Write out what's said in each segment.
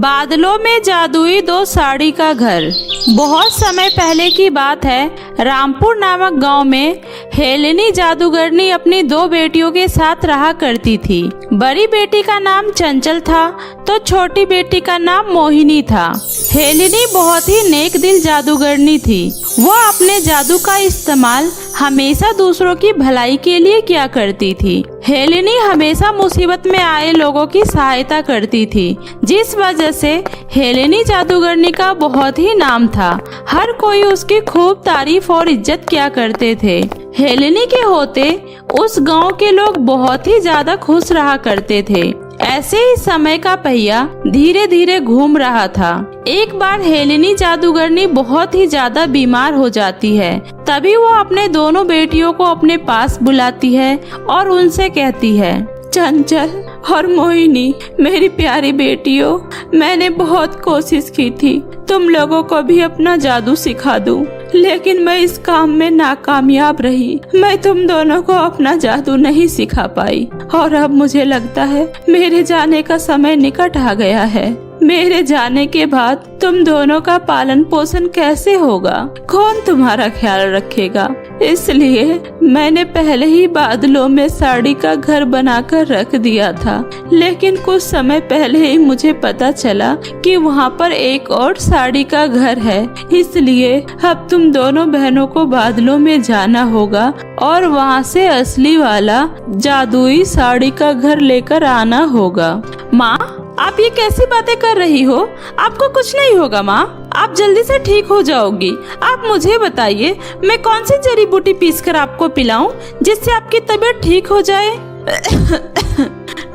बादलों में जादुई दो साड़ी का घर। बहुत समय पहले की बात है। रामपुर नामक गांव में हेलेनी जादूगरनी अपनी दो बेटियों के साथ रहा करती थी। बड़ी बेटी का नाम चंचल था तो छोटी बेटी का नाम मोहिनी था। हेलेनी बहुत ही नेक दिल जादूगरनी थी। वह अपने जादू का इस्तेमाल हमेशा दूसरों की भलाई के लिए किया करती थी। हेलेनी हमेशा मुसीबत में आए लोगों की सहायता करती थी, जिस वजह से हेलेनी जादूगरनी का बहुत ही नाम था। हर कोई उसकी खूब तारीफ और इज्जत किया करते थे। हेलेनी के होते उस गांव के लोग बहुत ही ज्यादा खुश रहा करते थे। ऐसे ही समय का पहिया धीरे धीरे घूम रहा था। एक बार हेलेनी जादूगरनी बहुत ही ज्यादा बीमार हो जाती है। तभी वो अपने दोनों बेटियों को अपने पास बुलाती है और उनसे कहती है, चंचल और मोहिनी, मेरी प्यारी बेटियों, मैंने बहुत कोशिश की थी तुम लोगों को भी अपना जादू सिखा दूं, लेकिन मैं इस काम में नाकामयाब रही। मैं तुम दोनों को अपना जादू नहीं सिखा पाई और अब मुझे लगता है मेरे जाने का समय निकट आ गया है। मेरे जाने के बाद तुम दोनों का पालन पोषण कैसे होगा? कौन तुम्हारा ख्याल रखेगा? इसलिए मैंने पहले ही बादलों में साड़ी का घर बनाकर रख दिया था, लेकिन कुछ समय पहले ही मुझे पता चला कि वहाँ पर एक और साड़ी का घर है। इसलिए अब तुम दोनों बहनों को बादलों में जाना होगा और वहाँ से असली वाला जादुई साड़ी का घर लेकर आना होगा। माँ, आप ये कैसी बातें कर रही हो? आपको कुछ नहीं होगा माँ, आप जल्दी से ठीक हो जाओगी। आप मुझे बताइए, मैं कौन सी जड़ी बूटी पीसकर आपको पिलाऊं जिससे आपकी तबीयत ठीक हो जाए?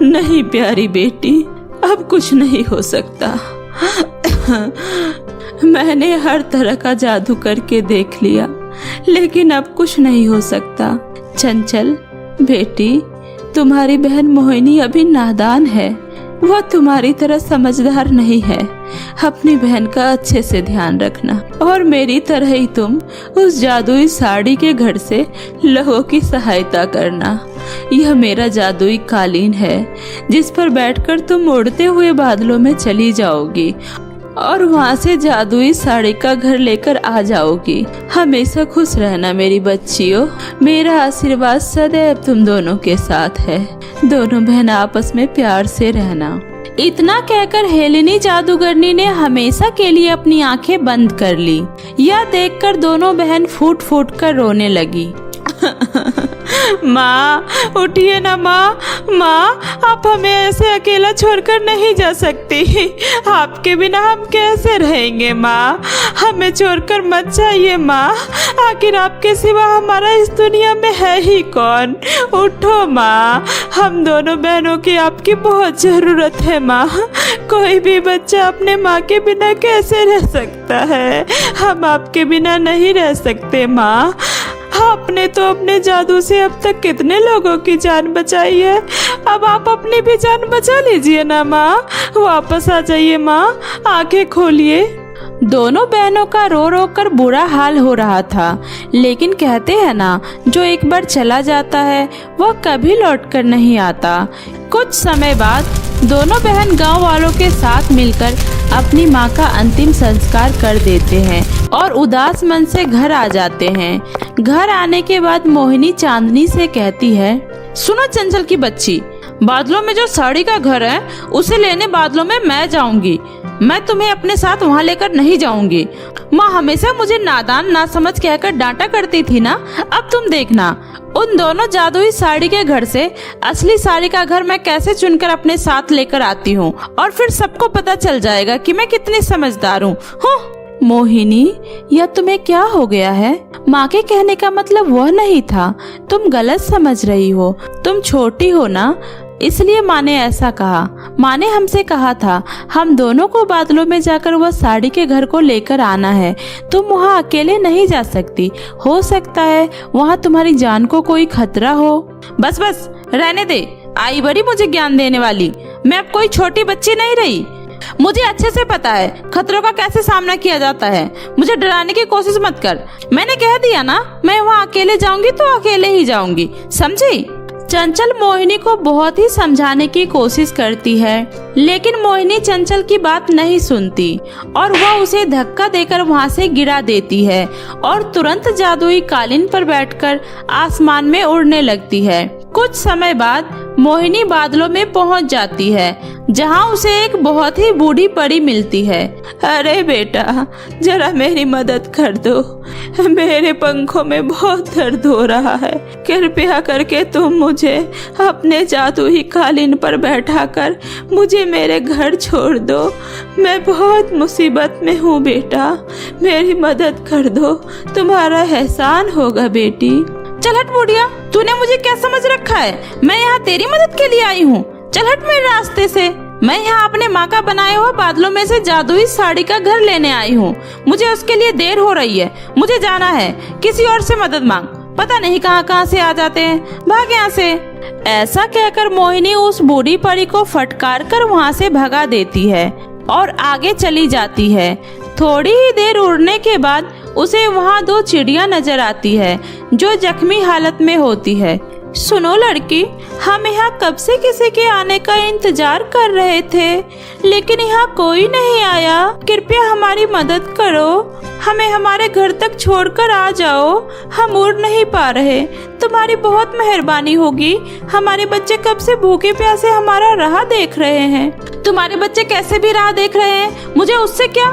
नहीं प्यारी बेटी, अब कुछ नहीं हो सकता। मैंने हर तरह का जादू करके देख लिया, लेकिन अब कुछ नहीं हो सकता। चंचल बेटी, तुम्हारी बहन मोहिनी अभी नादान है, वह तुम्हारी तरह समझदार नहीं है। अपनी बहन का अच्छे से ध्यान रखना और मेरी तरह ही तुम उस जादुई साड़ी के घर से लोगों की सहायता करना। यह मेरा जादुई कालीन है जिस पर बैठकर तुम उड़ते हुए बादलों में चली जाओगी और वहाँ से जादुई साड़ी का घर लेकर आ जाओगी। हमेशा खुश रहना मेरी बच्चियों, मेरा आशीर्वाद सदैव तुम दोनों के साथ है। दोनों बहन आपस में प्यार से रहना। इतना कहकर हेलेनी जादूगरनी ने हमेशा के लिए अपनी आंखें बंद कर ली। यह देखकर दोनों बहन फूट फूट कर रोने लगी। माँ, उठिए ना माँ, माँ आप हमें ऐसे अकेला छोड़कर नहीं जा सकती। आपके बिना हम कैसे रहेंगे माँ? हमें छोड़कर मत जाइए माँ, आखिर आपके सिवा हमारा इस दुनिया में है ही कौन? उठो माँ, हम दोनों बहनों की आपकी बहुत जरूरत है माँ। कोई भी बच्चा अपने माँ के बिना कैसे रह सकता है? हम आपके बिना नहीं रह सकते माँ। आपने तो अपने जादू से अब तक कितने लोगों की जान बचाई है, अब आप अपनी भी जान बचा लीजिए ना माँ। वापस आ जाइए माँ, आंखें खोलिए। दोनों बहनों का रो रो कर बुरा हाल हो रहा था, लेकिन कहते हैं ना, जो एक बार चला जाता है वह कभी लौट कर नहीं आता। कुछ समय बाद दोनों बहन गांव वालों के साथ मिलकर अपनी मां का अंतिम संस्कार कर देते हैं और उदास मन से घर आ जाते हैं। घर आने के बाद मोहिनी चांदनी से कहती है, सुनो चंचल की बच्ची, बादलों में जो साड़ी का घर है उसे लेने बादलों में मैं जाऊंगी। मैं तुम्हें अपने साथ वहाँ लेकर नहीं जाऊंगी। माँ हमेशा मुझे नादान ना समझ कहकर डांटा करती थी ना, अब तुम देखना उन दोनों जादुई साड़ी के घर से असली साड़ी का घर मैं कैसे चुनकर अपने साथ लेकर आती हूँ और फिर सबको पता चल जाएगा कि मैं कितनी समझदार हूँ। मोहिनी, यह तुम्हें क्या हो गया है? माँ के कहने का मतलब वह नहीं था, तुम गलत समझ रही हो। तुम छोटी हो ना, इसलिए माँ ने ऐसा कहा। माँ ने हमसे कहा था हम दोनों को बादलों में जाकर वह साड़ी के घर को लेकर आना है। तुम वहाँ अकेले नहीं जा सकती, हो सकता है वहाँ तुम्हारी जान को कोई खतरा हो। बस बस रहने दे, आई बड़ी मुझे ज्ञान देने वाली। मैं अब कोई छोटी बच्ची नहीं रही, मुझे अच्छे से पता है खतरों का कैसे सामना किया जाता है। मुझे डराने की कोशिश मत कर। मैंने कह दिया ना, मैं वहाँ अकेले जाऊंगी तो अकेले ही जाऊंगी, समझी? चंचल मोहिनी को बहुत ही समझाने की कोशिश करती है, लेकिन मोहिनी चंचल की बात नहीं सुनती और वह उसे धक्का देकर वहां से गिरा देती है और तुरंत जादुई कालीन पर बैठकर आसमान में उड़ने लगती है। कुछ समय बाद मोहिनी बादलों में पहुंच जाती है, जहां उसे एक बहुत ही बूढ़ी परी मिलती है। अरे बेटा, जरा मेरी मदद कर दो, मेरे पंखों में बहुत दर्द हो रहा है। कृपया करके तुम मुझे अपने जादुई कालीन पर बैठाकर मुझे मेरे घर छोड़ दो। मैं बहुत मुसीबत में हूँ बेटा, मेरी मदद कर दो, तुम्हारा एहसान होगा बेटी। चल हट बुढ़िया, तूने मुझे क्या समझ रखा है? मैं यहाँ तेरी मदद के लिए आई हूँ। चल हट मेरे रास्ते से। मैं यहाँ अपने माँ का बनाया हुआ बादलों में से जादुई साड़ी का घर लेने आई हूँ। मुझे उसके लिए देर हो रही है, मुझे जाना है। किसी और से मदद मांग, पता नहीं कहाँ से आ जाते हैं। भाग यहाँ से। ऐसा कहकर मोहिनी उस बूढ़ी परी को फटकार कर वहाँ से भगा देती है और आगे चली जाती है। थोड़ी ही देर उड़ने के बाद उसे वहाँ 2 चिड़िया नजर आती है जो जख्मी हालत में होती है। सुनो लड़की, हम यहाँ कब से किसी के आने का इंतजार कर रहे थे, लेकिन यहाँ कोई नहीं आया। कृपया हमारी मदद करो, हमें हमारे घर तक छोड़कर आ जाओ, हम उड़ नहीं पा रहे। तुम्हारी बहुत मेहरबानी होगी। हमारे बच्चे कब से भूखे प्यासे हमारा राह देख रहे हैं। तुम्हारे बच्चे कैसे भी राह देख रहे हैं, मुझे उससे क्या?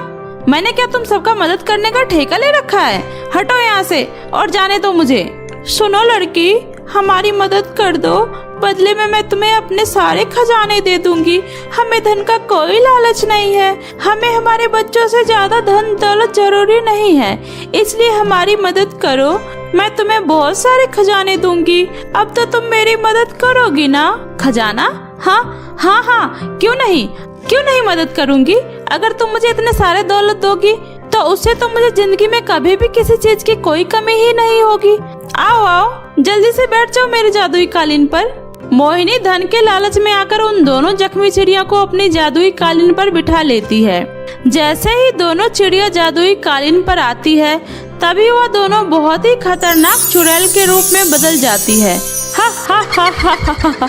मैंने क्या तुम सबका मदद करने का ठेका ले रखा है? हटो यहाँ से और जाने दो मुझे। सुनो लड़की, हमारी मदद कर दो, बदले में मैं तुम्हें अपने सारे खजाने दे दूंगी। हमें धन का कोई लालच नहीं है, हमें हमारे बच्चों से ज्यादा धन दौलत जरूरी नहीं है, इसलिए हमारी मदद करो। मैं तुम्हें बहुत सारे खजाने दूंगी। अब तो तुम मेरी मदद करोगी ना? खजाना? हाँ हाँ हाँ, क्यों नहीं मदद करूंगी। अगर तुम मुझे इतने सारे दौलत दोगी तो उससे तो मुझे जिंदगी में कभी भी किसी चीज की कोई कमी ही नहीं होगी। आओ आओ, जल्दी से बैठ जाओ मेरी जादुई कालीन पर। मोहिनी धन के लालच में आकर उन दोनों जख्मी चिड़िया को अपनी जादुई कालीन पर बिठा लेती है। जैसे ही दोनों चिड़िया जादुई कालीन पर आती है, तभी वह दोनों बहुत ही खतरनाक चुड़ैल के रूप में बदल जाती है। हा हा हा हा हा हा।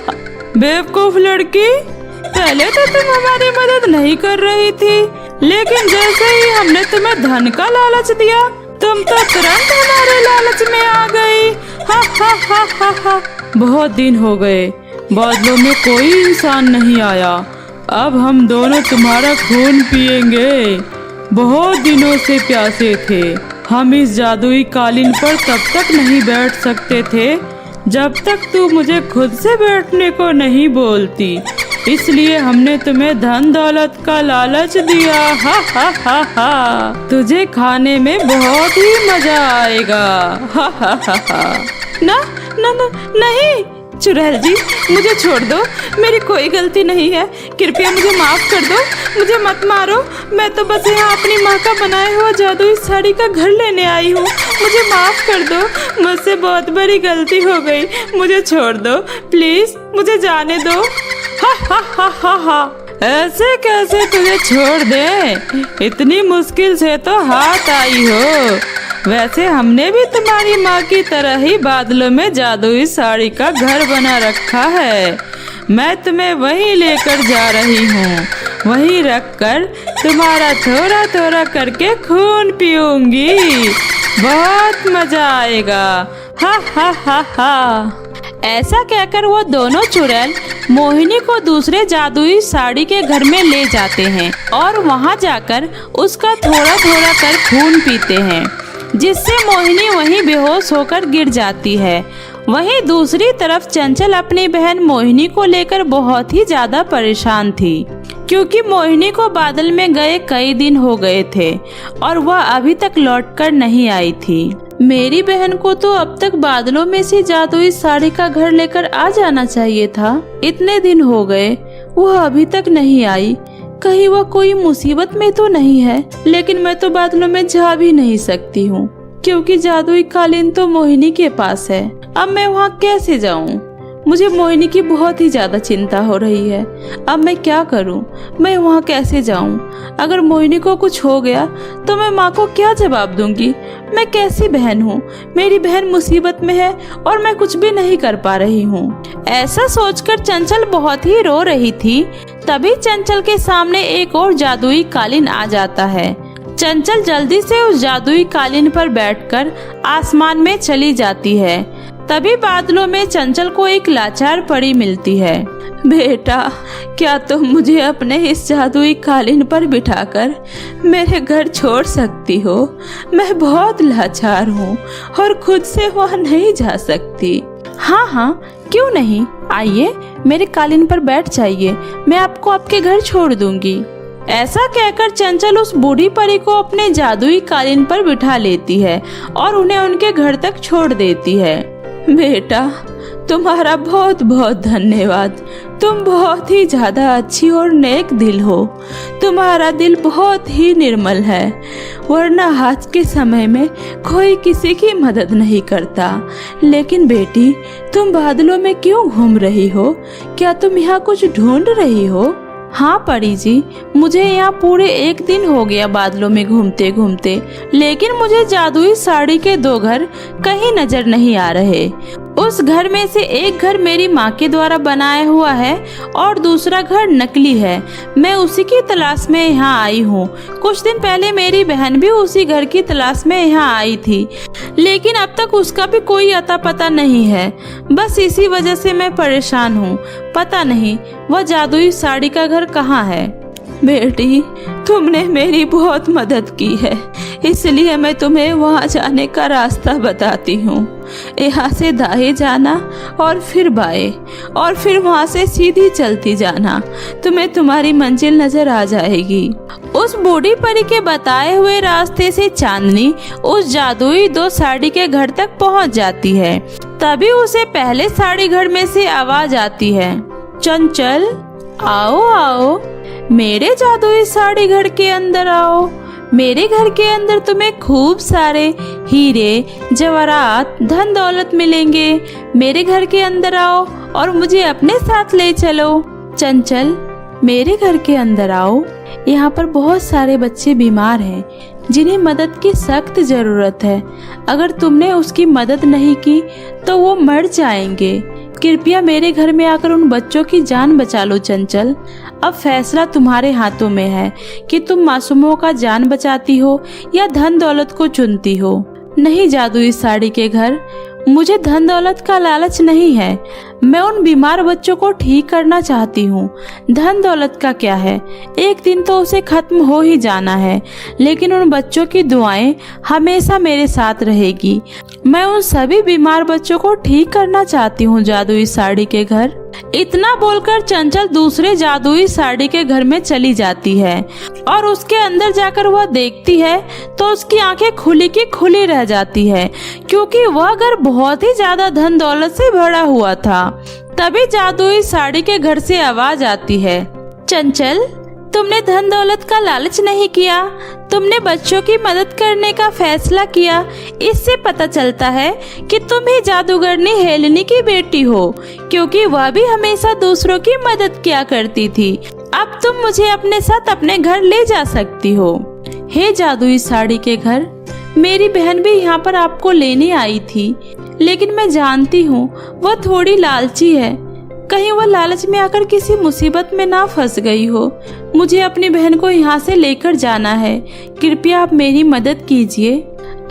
बेवकूफ लड़की, पहले तो तुम हमारी मदद नहीं कर रही थी, लेकिन जैसे ही हमने तुम्हें धन का लालच दिया, तुम तो तुरंत हमारे लालच में आ गई। हा हा हा हा हा। बहुत दिन हो गए, बादलों में कोई इंसान नहीं आया। अब हम दोनों तुम्हारा खून पिएंगे। बहुत दिनों से प्यासे थे। हम इस जादुई कालीन पर तब तक नहीं बैठ सकते थे जब तक तू मुझे खुद से बैठने को नहीं बोलती, इसलिए हमने तुम्हें धन दौलत का लालच दिया। हा हा हा हा। तुझे खाने में बहुत ही मजा आएगा। हा हा हा हा। ना ना ना नहीं, चुड़ैल जी मुझे छोड़ दो, मेरी कोई गलती नहीं है। कृपया मुझे माफ कर दो, मुझे मत मारो। मैं तो बस यहाँ अपनी माँ का बनाया हुआ जादुई साड़ी का घर लेने आई हूँ। मुझे माफ कर दो, मुझसे बहुत बड़ी गलती हो गई। मुझे छोड़ दो प्लीज, मुझे जाने दो। हा हा हा हा हा। ऐसे कैसे तुझे छोड़ दे? इतनी मुश्किल से तो हाथ आई हो। वैसे हमने भी तुम्हारी माँ की तरह ही बादलों में जादुई साड़ी का घर बना रखा है। मैं तुम्हें वहीं लेकर जा रही हूँ, वहीं रखकर तुम्हारा थोड़ा थोड़ा करके खून पीऊंगी। बहुत मजा आएगा। हा हा हा हा। ऐसा कहकर वो दोनों चुड़ैल मोहिनी को दूसरे जादुई साड़ी के घर में ले जाते हैं और वहाँ जाकर उसका थोड़ा थोड़ा कर खून पीते हैं, जिससे मोहिनी वहीं बेहोश होकर गिर जाती है। वहीं दूसरी तरफ चंचल अपनी बहन मोहिनी को लेकर बहुत ही ज्यादा परेशान थी, क्योंकि मोहिनी को बादल में गए कई दिन हो गए थे और वह अभी तक लौटकर नहीं आई थी। मेरी बहन को तो अब तक बादलों में से जादुई साड़ी का घर लेकर आ जाना चाहिए था। इतने दिन हो गए, वह अभी तक नहीं आई। कहीं वह कोई मुसीबत में तो नहीं है। लेकिन मैं तो बादलों में जा भी नहीं सकती हूँ, क्योंकि जादुई कालीन तो मोहिनी के पास है। अब मैं वहाँ कैसे जाऊँ? मुझे मोहिनी की बहुत ही ज़्यादा चिंता हो रही है। अब मैं क्या करूं? मैं वहां कैसे जाऊं? अगर मोहिनी को कुछ हो गया तो मैं माँ को क्या जवाब दूंगी? मैं कैसी बहन हूँ? मेरी बहन मुसीबत में है और मैं कुछ भी नहीं कर पा रही हूँ। ऐसा सोचकर चंचल बहुत ही रो रही थी। तभी चंचल के सामने एक और जादुई कालीन आ जाता है। चंचल जल्दी से उस जादुई कालीन पर बैठकर आसमान में चली जाती है। तभी बादलों में चंचल को एक लाचार परी मिलती है। बेटा, क्या तुम मुझे अपने इस जादुई कालीन पर बिठाकर मेरे घर छोड़ सकती हो? मैं बहुत लाचार हूँ और खुद से वहाँ नहीं जा सकती। हाँ हाँ, क्यों नहीं, आइए मेरे कालीन पर बैठ जाइए, मैं आपको आपके घर छोड़ दूंगी। ऐसा कहकर चंचल उस बूढ़ी परी को अपने जादुई कालीन पर बिठा लेती है और उन्हें उनके घर तक छोड़ देती है। बेटा, तुम्हारा बहुत बहुत धन्यवाद। तुम बहुत ही ज्यादा अच्छी और नेक दिल हो। तुम्हारा दिल बहुत ही निर्मल है, वरना आज के समय में कोई किसी की मदद नहीं करता। लेकिन बेटी, तुम बादलों में क्यों घूम रही हो? क्या तुम यहाँ कुछ ढूंढ रही हो? हाँ परी जी, मुझे यहाँ पूरे 1 दिन हो गया बादलों में घूमते घूमते, लेकिन मुझे जादुई साड़ी के 2 घर कहीं नजर नहीं आ रहे। उस घर में से एक घर मेरी माँ के द्वारा बनाया हुआ है और दूसरा घर नकली है। मैं उसी की तलाश में यहाँ आई हूँ। कुछ दिन पहले मेरी बहन भी उसी घर की तलाश में यहाँ आई थी, लेकिन अब तक उसका भी कोई अता पता नहीं है। बस इसी वजह से मैं परेशान हूँ। पता नहीं वह जादुई साड़ी का घर कहाँ है। बेटी, तुमने मेरी बहुत मदद की है, इसलिए मैं तुम्हें वहाँ जाने का रास्ता बताती हूँ। यहाँ से दाएं जाना और फिर बाएं और फिर वहाँ से सीधी चलती जाना, तुम्हें तुम्हारी मंजिल नजर आ जाएगी। उस बूढ़ी परी के बताए हुए रास्ते से चांदनी उस जादुई 2 साड़ी के घर तक पहुँच जाती है। तभी उसे पहले साड़ी घर में से आवाज आती है, चंचल आओ आओ, मेरे जादुई साड़ी घर के अंदर आओ। मेरे घर के अंदर तुम्हें खूब सारे हीरे जवाहरात धन दौलत मिलेंगे। मेरे घर के अंदर आओ और मुझे अपने साथ ले चलो। चंचल, मेरे घर के अंदर आओ। यहाँ पर बहुत सारे बच्चे बीमार हैं जिन्हें मदद की सख्त जरूरत है। अगर तुमने उसकी मदद नहीं की तो वो मर जाएंगे। कृपया मेरे घर में आकर उन बच्चों की जान बचा लो चंचल। अब फैसला तुम्हारे हाथों में है कि तुम मासूमों का जान बचाती हो या धन दौलत को चुनती हो। नहीं जादुई साड़ी के घर, मुझे धन दौलत का लालच नहीं है। मैं उन बीमार बच्चों को ठीक करना चाहती हूँ। धन दौलत का क्या है, एक दिन तो उसे खत्म हो ही जाना है, लेकिन उन बच्चों की दुआएं हमेशा मेरे साथ रहेगी। मैं उन सभी बीमार बच्चों को ठीक करना चाहती हूँ जादुई साड़ी के घर। इतना बोलकर चंचल दूसरे जादुई साड़ी के घर में चली जाती है और उसके अंदर जाकर वह देखती है तो उसकी आंखें खुली की खुली रह जाती है, क्योंकि वह घर बहुत ही ज्यादा धन दौलत से भरा हुआ था। तभी जादुई साड़ी के घर से आवाज आती है, चंचल, तुमने धन दौलत का लालच नहीं किया, तुमने बच्चों की मदद करने का फैसला किया। इससे पता चलता है कि तुम ही जादूगरनी हेलेनी की बेटी हो, क्योंकि वह भी हमेशा दूसरों की मदद किया करती थी। अब तुम मुझे अपने साथ अपने घर ले जा सकती हो। हे जादुई साड़ी के घर, मेरी बहन भी यहाँ पर आपको लेने आई थी, लेकिन मैं जानती हूँ वह थोड़ी लालची है। कहीं वह लालच में आकर किसी मुसीबत में ना फंस गई हो। मुझे अपनी बहन को यहाँ से लेकर जाना है, कृपया आप मेरी मदद कीजिए।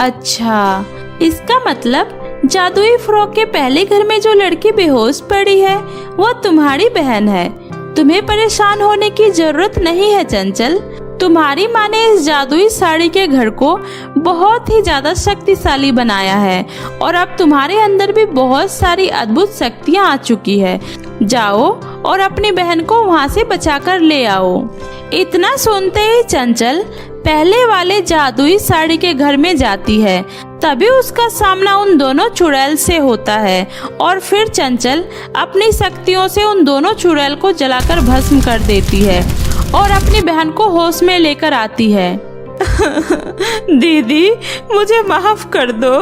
अच्छा, इसका मतलब जादुई फ्रॉक के पहले घर में जो लड़की बेहोश पड़ी है वो तुम्हारी बहन है। तुम्हें परेशान होने की जरूरत नहीं है चंचल। तुम्हारी माँ ने इस जादुई साड़ी के घर को बहुत ही ज्यादा शक्तिशाली बनाया है और अब तुम्हारे अंदर भी बहुत सारी अद्भुत शक्तियाँ आ चुकी है। जाओ और अपनी बहन को वहाँ से बचाकर ले आओ। इतना सुनते ही चंचल पहले वाले जादुई साड़ी के घर में जाती है। तभी उसका सामना उन दोनों चुड़ैल से होता है और फिर चंचल अपनी शक्तियों से उन दोनों चुड़ैल को जलाकर भस्म कर देती है और अपनी बहन को होश में लेकर आती है। दीदी मुझे माफ कर दो,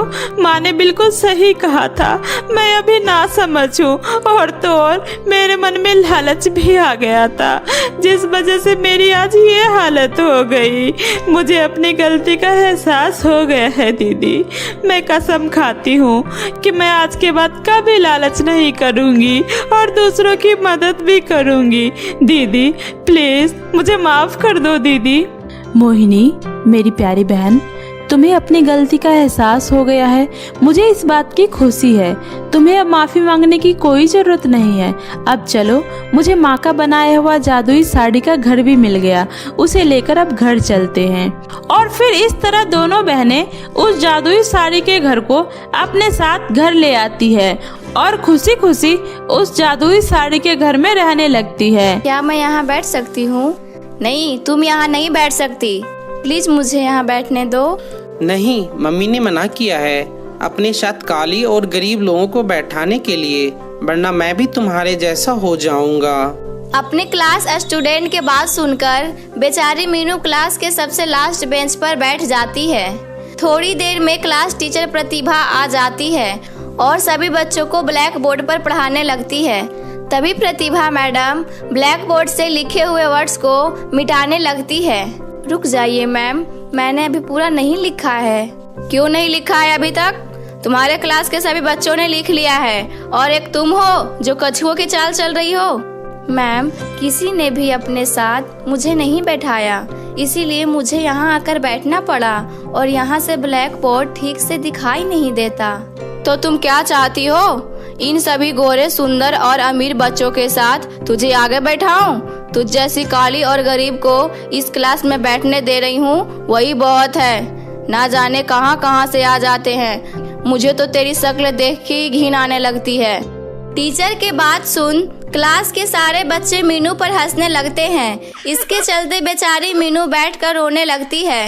माँ ने बिल्कुल सही कहा था, मैं अभी ना समझूं और तो और मेरे मन में लालच भी आ गया था, जिस वजह से मेरी आज ये हालत हो गई। मुझे अपनी गलती का एहसास हो गया है दीदी। मैं कसम खाती हूँ कि मैं आज के बाद कभी लालच नहीं करूँगी और दूसरों की मदद भी करूँगी। दीदी प्लीज मुझे माफ कर दो दीदी। मोहिनी मेरी प्यारी बहन, तुम्हें अपनी गलती का एहसास हो गया है, मुझे इस बात की खुशी है। तुम्हें अब माफ़ी मांगने की कोई ज़रूरत नहीं है। अब चलो, मुझे माँ का बनाया हुआ जादुई साड़ी का घर भी मिल गया, उसे लेकर अब घर चलते हैं। और फिर इस तरह दोनों बहनें उस जादुई साड़ी के घर को अपने साथ घर ले आती है और खुशी खुशी उस जादुई साड़ी के घर में रहने लगती है। क्या मैं यहाँ बैठ सकती हूँ? नहीं, तुम यहाँ नहीं बैठ सकती। प्लीज मुझे यहाँ बैठने दो। नहीं, मम्मी ने मना किया है अपने साथ काली और गरीब लोगों को बैठाने के लिए, वरना मैं भी तुम्हारे जैसा हो जाऊंगा। अपने क्लास स्टूडेंट के बात सुनकर बेचारी मीनू क्लास के सबसे लास्ट बेंच पर बैठ जाती है। थोड़ी देर में क्लास टीचर प्रतिभा आ जाती है और सभी बच्चों को ब्लैक बोर्ड पर पढ़ाने लगती है। तभी प्रतिभा मैडम ब्लैक बोर्ड से लिखे हुए वर्ड्स को मिटाने लगती है। रुक जाइए मैम, मैंने अभी पूरा नहीं लिखा है। क्यों नहीं लिखा है अभी तक? तुम्हारे क्लास के सभी बच्चों ने लिख लिया है और एक तुम हो जो कछुओं की चाल चल रही हो। मैम, किसी ने भी अपने साथ मुझे नहीं बैठाया, इसीलिए मुझे यहाँ आकर बैठना पड़ा और यहाँ से ब्लैक बोर्ड ठीक से दिखाई नहीं देता। तो तुम क्या चाहती हो? इन सभी गोरे सुंदर और अमीर बच्चों के साथ तुझे आगे बैठाऊं? तुझ जैसी काली और गरीब को इस क्लास में बैठने दे रही हूँ, वही बहुत है। ना जाने कहाँ कहाँ से आ जाते हैं। मुझे तो तेरी शक्ल देख के ही घिन आने लगती है। टीचर के बात सुन क्लास के सारे बच्चे मीनू पर हंसने लगते हैं। इसके चलते बेचारी मीनू बैठकर रोने लगती है।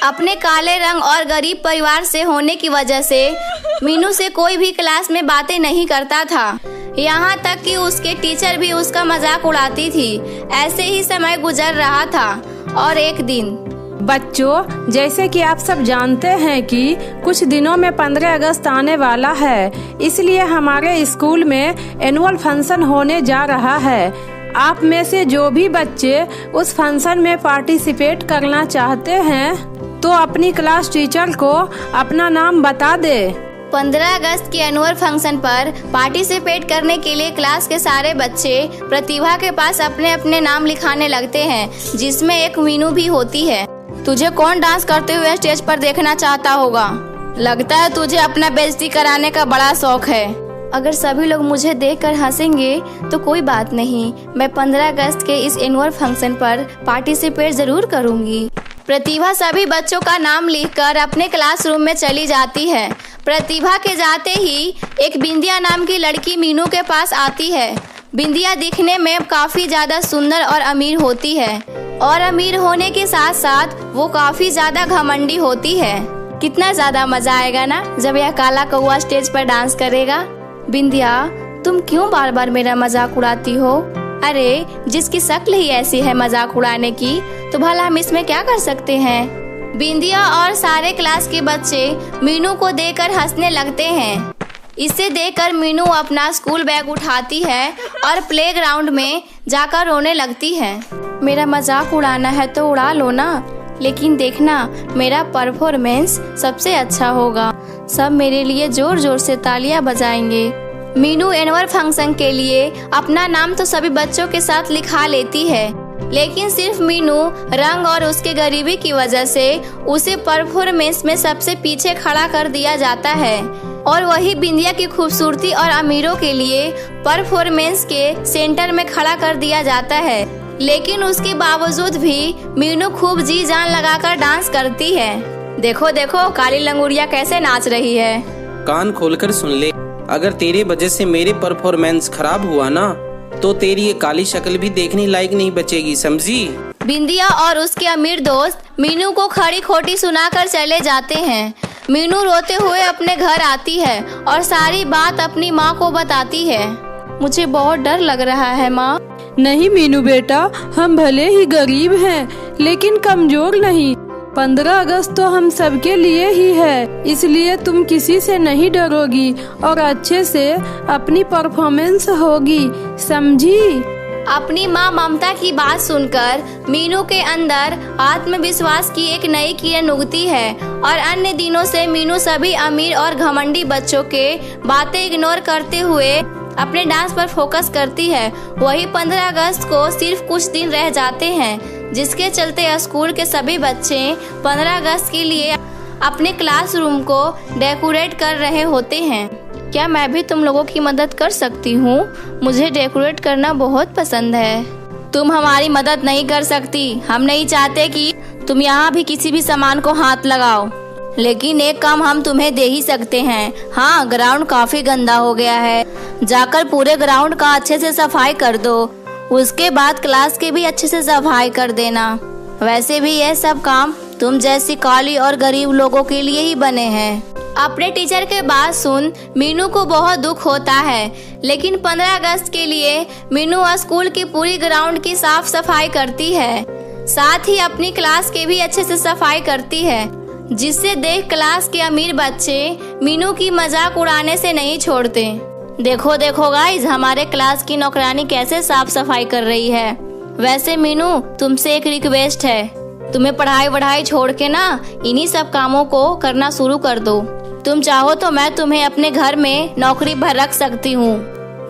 अपने काले रंग और गरीब परिवार से होने की वजह से मीनू से कोई भी क्लास में बातें नहीं करता था, यहाँ तक कि उसके टीचर भी उसका मजाक उड़ाती थी। ऐसे ही समय गुजर रहा था और एक दिन बच्चों, जैसे कि आप सब जानते हैं कि कुछ दिनों में 15 अगस्त आने वाला है, इसलिए हमारे स्कूल में एनुअल फंक्शन होने जा रहा है। आप में से जो भी बच्चे उस फंक्शन में पार्टिसिपेट करना चाहते हैं तो अपनी क्लास टीचर को अपना नाम बता दे। 15 अगस्त के एनुअल फंक्शन पर पार्टिसिपेट करने के लिए क्लास के सारे बच्चे प्रतिभा के पास अपने अपने नाम लिखाने लगते हैं, जिसमें एक मीनू भी होती है। तुझे कौन डांस करते हुए स्टेज पर देखना चाहता होगा? लगता है तुझे अपना बेइज्जती कराने का बड़ा शौक है। अगर सभी लोग मुझे देखकर हंसेंगे तो कोई बात नहीं, मैं 15 अगस्त के इस एनुअल फंक्शन पर पार्टिसिपेट जरूर करूंगी। प्रतिभा सभी बच्चों का नाम लिखकर अपने क्लासरूम में चली जाती है। प्रतिभा के जाते ही एक बिंदिया नाम की लड़की मीनू के पास आती है। बिंदिया दिखने में काफी ज्यादा सुंदर और अमीर होती है और अमीर होने के साथ साथ वो काफी ज्यादा घमंडी होती है। कितना ज्यादा मजा आएगा ना जब यह काला कौवा स्टेज पर डांस करेगा। बिंदिया, तुम क्यों बार बार मेरा मजाक उड़ाती हो? अरे, जिसकी शक्ल ही ऐसी है मजाक उड़ाने की, तो भला हम इसमें क्या कर सकते हैं। बिंदिया और सारे क्लास के बच्चे मीनू को देखकर हंसने लगते हैं। इसे देखकर मीनू अपना स्कूल बैग उठाती है और प्लेग्राउंड में जाकर रोने लगती है। मेरा मजाक उड़ाना है तो उड़ा लो ना, लेकिन देखना मेरा परफॉर्मेंस सबसे अच्छा होगा। सब मेरे लिए जोर जोर से तालियां बजाएंगे। मीनू एनुअल फंक्शन के लिए अपना नाम तो सभी बच्चों के साथ लिखा लेती है, लेकिन सिर्फ मीनू रंग और उसके गरीबी की वजह से उसे परफॉर्मेंस में सबसे पीछे खड़ा कर दिया जाता है। और वही बिंदिया की खूबसूरती और अमीरों के लिए परफॉर्मेंस के सेंटर में खड़ा कर दिया जाता है। लेकिन उसके बावजूद भी मीनू खूब जी जान लगाकर डांस करती है। देखो देखो काली लंगूरिया कैसे नाच रही है। कान खोलकर सुन ले, अगर तेरे वजह से मेरे परफॉर्मेंस खराब हुआ ना तो तेरी ये काली शक्ल भी देखने लायक नहीं बचेगी, समझी। बिंदिया और उसके अमीर दोस्त मीनू को खड़ी खोटी सुनाकर चले जाते हैं। मीनू रोते हुए अपने घर आती है और सारी बात अपनी माँ को बताती है। मुझे बहुत डर लग रहा है माँ। नहीं मीनू बेटा, हम भले ही गरीब हैं लेकिन कमजोर नहीं। 15 अगस्त तो हम सबके लिए ही है, इसलिए तुम किसी से नहीं डरोगी और अच्छे से अपनी परफॉर्मेंस होगी, समझी? अपनी माँ ममता की बात सुनकर मीनू के अंदर आत्मविश्वास की एक नई किरण उगती है और अन्य दिनों से मीनू सभी अमीर और घमंडी बच्चों के बातें इग्नोर करते हुए अपने डांस पर फोकस करती है। वही 15 अगस्त को सिर्फ कुछ दिन रह जाते हैं, जिसके चलते स्कूल के सभी बच्चे 15 अगस्त के लिए अपने क्लासरूम को डेकोरेट कर रहे होते हैं। क्या मैं भी तुम लोगों की मदद कर सकती हूँ? मुझे डेकोरेट करना बहुत पसंद है। तुम हमारी मदद नहीं कर सकती। हम नहीं चाहते कि तुम यहाँ भी किसी भी सामान को हाथ लगाओ, लेकिन एक काम हम तुम्हें दे ही सकते हैं। हाँ, ग्राउंड काफी गंदा हो गया है, जाकर पूरे ग्राउंड का अच्छे से सफाई कर दो। उसके बाद क्लास के भी अच्छे से सफाई कर देना। वैसे भी यह सब काम तुम जैसी काली और गरीब लोगों के लिए ही बने हैं। अपने टीचर के बात सुन मीनू को बहुत दुख होता है, लेकिन 15 अगस्त के लिए मीनू स्कूल की पूरी ग्राउंड की साफ सफाई करती है, साथ ही अपनी क्लास के भी अच्छे से सफाई करती है, जिससे देख क्लास के अमीर बच्चे मीनू की मजाक उड़ाने से नहीं छोड़ते। देखो देखो गाइस, हमारे क्लास की नौकरानी कैसे साफ सफाई कर रही है। वैसे मीनू, तुमसे एक रिक्वेस्ट है, तुम्हें पढ़ाई वढ़ाई छोड़ के ना इन्हीं सब कामों को करना शुरू कर दो। तुम चाहो तो मैं तुम्हें अपने घर में नौकरी पर रख सकती हूँ।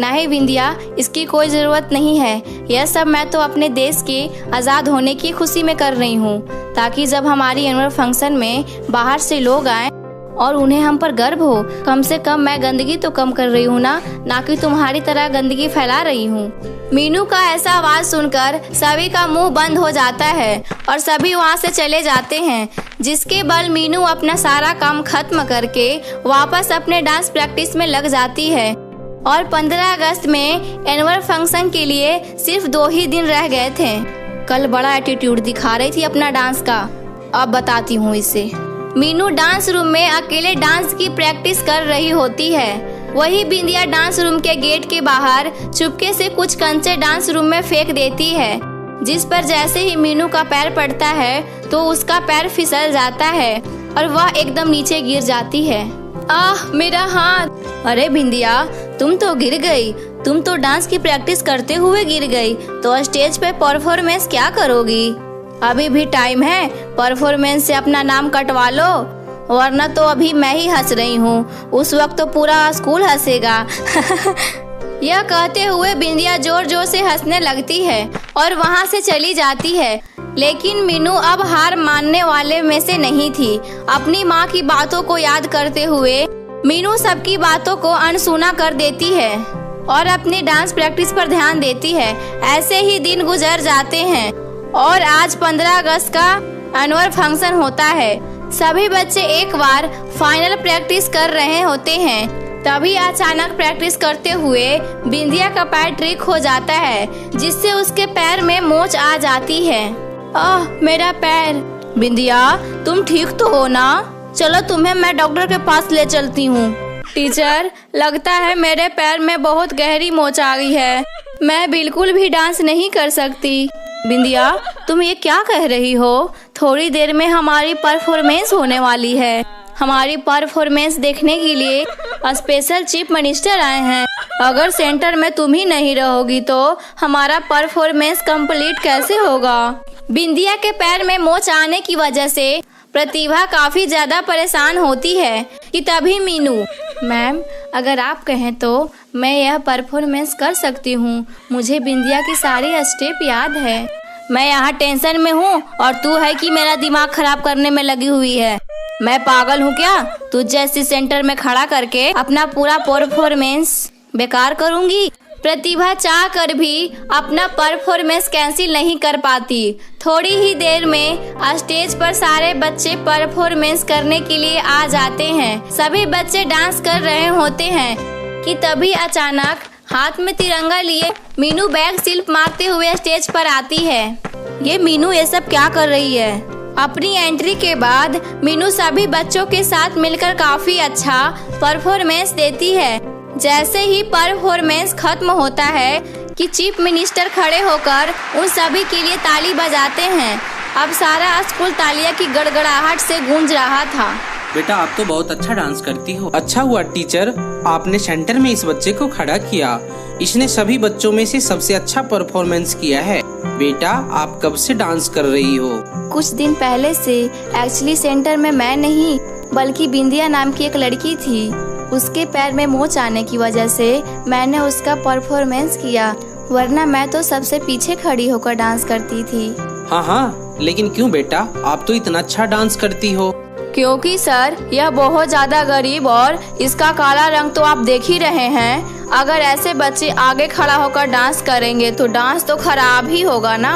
नहीं बिंदिया, इसकी कोई जरूरत नहीं है। यह सब मैं तो अपने देश के आजाद होने की खुशी में कर रही हूँ, ताकि जब हमारी एनुअल फंक्शन में बाहर से लोग आए और उन्हें हम पर गर्व हो। कम से कम मैं गंदगी तो कम कर रही हूँ ना कि तुम्हारी तरह गंदगी फैला रही हूँ। मीनू का ऐसा आवाज सुनकर सभी का मुंह बंद हो जाता है और सभी वहाँ से चले जाते हैं, जिसके बल मीनू अपना सारा काम खत्म करके वापस अपने डांस प्रैक्टिस में लग जाती है। और 15 अगस्त में एनुअल फंक्शन के लिए सिर्फ 2 ही दिन रह गए थे। कल बड़ा एटीट्यूड दिखा रही थी अपना डांस का, अब बताती हूँ इसे। मीनू डांस रूम में अकेले डांस की प्रैक्टिस कर रही होती है। वही बिंदिया डांस रूम के गेट के बाहर चुपके से कुछ कंचे डांस रूम में फेंक देती है, जिस पर जैसे ही मीनू का पैर पड़ता है तो उसका पैर फिसल जाता है और वह एकदम नीचे गिर जाती है। आह, मेरा हाथ! अरे बिंदिया, तुम तो गिर गई। तुम तो डांस की प्रैक्टिस करते हुए गिर गई, तो स्टेज पे परफॉर्मेंस क्या करोगी? अभी भी टाइम है, परफॉर्मेंस से अपना नाम कटवा लो, वरना तो अभी मैं ही हंस रही हूँ, उस वक्त तो पूरा स्कूल हंसेगा। यह कहते हुए बिंदिया जोर जोर से हंसने लगती है और वहाँ से चली जाती है। लेकिन मीनू अब हार मानने वाले में से नहीं थी। अपनी माँ की बातों को याद करते हुए मीनू सबकी बातों को अनसुना कर देती है और अपनी डांस प्रैक्टिस पर ध्यान देती है। ऐसे ही दिन गुजर जाते हैं और आज 15 अगस्त का एनुअल फंक्शन होता है। सभी बच्चे एक बार फाइनल प्रैक्टिस कर रहे होते हैं, तभी अचानक प्रैक्टिस करते हुए बिंदिया का पैर ट्रिक हो जाता है, जिससे उसके पैर में मोच आ जाती है। आह, मेरा पैर! बिंदिया, तुम ठीक तो हो ना? चलो तुम्हें मैं डॉक्टर के पास ले चलती हूँ। टीचर, लगता है मेरे पैर में बहुत गहरी मोच आ गई है, मैं बिल्कुल भी डांस नहीं कर सकती। बिंदिया, तुम ये क्या कह रही हो? थोड़ी देर में हमारी परफॉर्मेंस होने वाली है। हमारी परफॉर्मेंस देखने के लिए स्पेशल चीफ मिनिस्टर आए हैं। अगर सेंटर में तुम ही नहीं रहोगी तो हमारा परफॉर्मेंस कंप्लीट कैसे होगा? बिंदिया के पैर में मोच आने की वजह से प्रतिभा काफी ज्यादा परेशान होती है कि तभी मीनू, मैम, अगर आप कहें तो मैं यह परफॉर्मेंस कर सकती हूँ। मुझे बिंदिया की सारी स्टेप याद है। मैं यहाँ टेंशन में हूँ और तू है कि मेरा दिमाग खराब करने में लगी हुई है। मैं पागल हूँ क्या? तुझ जैसी सेंटर में खड़ा करके अपना पूरा परफॉर्मेंस बेकार करूँगी? प्रतिभा चाह कर भी अपना परफॉर्मेंस कैंसिल नहीं कर पाती। थोड़ी ही देर में स्टेज पर सारे बच्चे परफॉर्मेंस करने के लिए आ जाते हैं। सभी बच्चे डांस कर रहे होते हैं कि तभी अचानक हाथ में तिरंगा लिए मीनू बैक सिल्प मारते हुए स्टेज पर आती है। ये मीनू ये सब क्या कर रही है? अपनी एंट्री के बाद मीनू सभी बच्चों के साथ मिलकर काफी अच्छा परफॉर्मेंस देती है। जैसे ही परफॉर्मेंस खत्म होता है कि चीफ मिनिस्टर खड़े होकर उन सभी के लिए ताली बजाते हैं। अब सारा स्कूल तालियां की गड़गड़ाहट से गूंज रहा था। बेटा आप तो बहुत अच्छा डांस करती हो। अच्छा हुआ टीचर, आपने सेंटर में इस बच्चे को खड़ा किया। इसने सभी बच्चों में से सबसे अच्छा परफॉर्मेंस किया है। बेटा आप कब से डांस कर रही हो? कुछ दिन पहले से। एक्चुअली सेंटर में मैं नहीं बल्कि बिंदिया नाम की एक लड़की थी। उसके पैर में मोच आने की वजह से मैंने उसका परफॉर्मेंस किया, वरना मैं तो सबसे पीछे खड़ी होकर डांस करती थी। हाँ, लेकिन क्यों बेटा, आप तो इतना अच्छा डांस करती हो। क्योंकि सर यह बहुत ज्यादा गरीब और इसका काला रंग तो आप देख ही रहे हैं। अगर ऐसे बच्चे आगे खड़ा होकर डांस करेंगे तो डांस तो खराब ही होगा ना।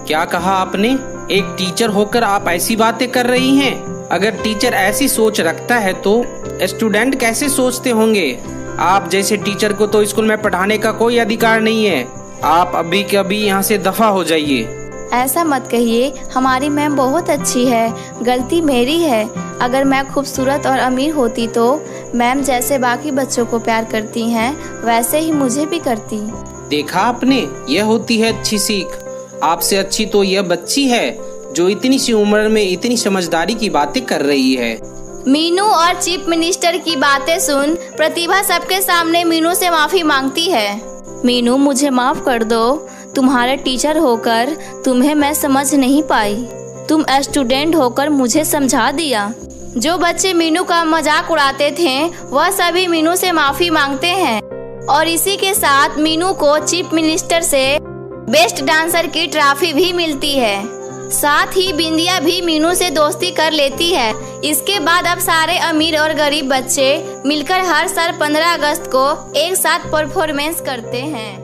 क्या कहा आपने? एक टीचर होकर आप ऐसी बातें कर रही हैं? अगर टीचर ऐसी सोच रखता है तो स्टूडेंट कैसे सोचते होंगे? आप जैसे टीचर को तो स्कूल में पढ़ाने का कोई अधिकार नहीं है। आप अभी के अभी यहाँ से दफा हो जाइए। ऐसा मत कहिए, हमारी मैम बहुत अच्छी है, गलती मेरी है। अगर मैं खूबसूरत और अमीर होती तो मैम जैसे बाकी बच्चों को प्यार करती हैं वैसे ही मुझे भी करती। देखा आपने, यह होती है अच्छी सीख। आपसे अच्छी तो यह बच्ची है जो इतनी सी उम्र में इतनी समझदारी की बातें कर रही है। मीनू और चीफ मिनिस्टर की बातें सुन प्रतिभा सबके सामने मीनू से माफी मांगती है। मीनू मुझे माफ कर दो, तुम्हारे टीचर होकर तुम्हें मैं समझ नहीं पाई। तुम स्टूडेंट होकर मुझे समझा दिया। जो बच्चे मीनू का मजाक उड़ाते थे वह सभी मीनू से माफी मांगते हैं और इसी के साथ मीनू को चीफ मिनिस्टर से बेस्ट डांसर की ट्रॉफी भी मिलती है। साथ ही बिंदिया भी मीनू से दोस्ती कर लेती है। इसके बाद अब सारे अमीर और गरीब बच्चे मिलकर हर साल 15 अगस्त को एक साथ परफॉर्मेंस करते हैं।